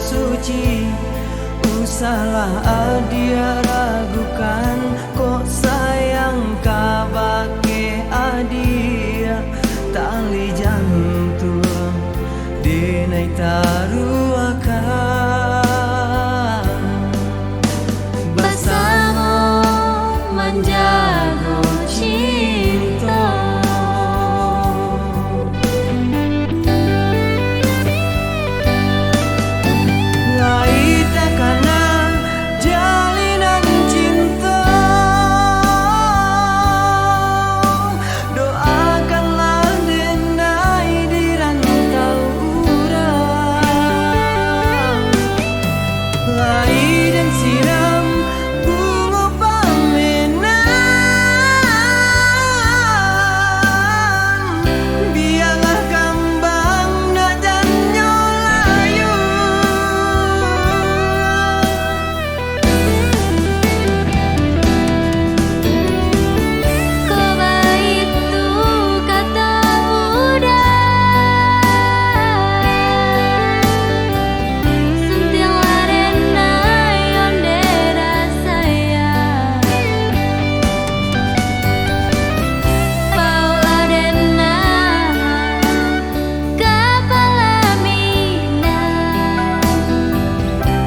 suci. Usahlah adia ragukan, kok sayang kabake adia. Tali jantung denai taruakan, bersama menjaga cinta. Laita karena jalinan cinta, doakanlah denai di rantau urang. Lai dan siram bunga pamenan, biarlah kembang dan nyolayu. Kau baik tu kata udah, sentil arena yondera saya. Paula dena kepala mina,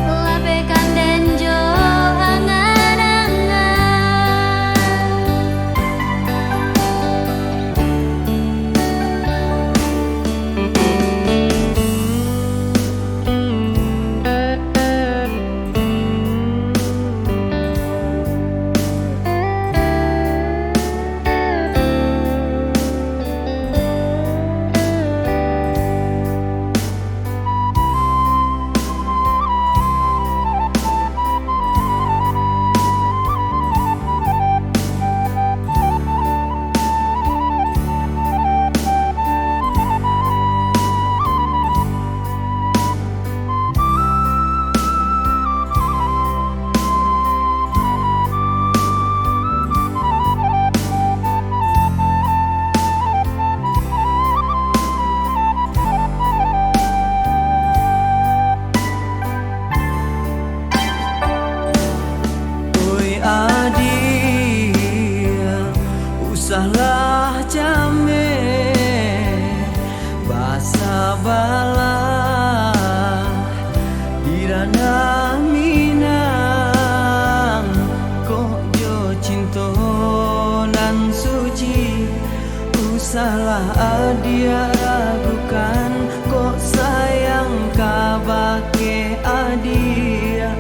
labekan denjo angan-angan. Oi adia, usahlah jame basa balah dirana minang. Kok jo cinta nan suci. Usahlah adia ragukan, kok sayang kabake adia.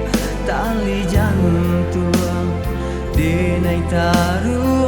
Tali jantung denai taruh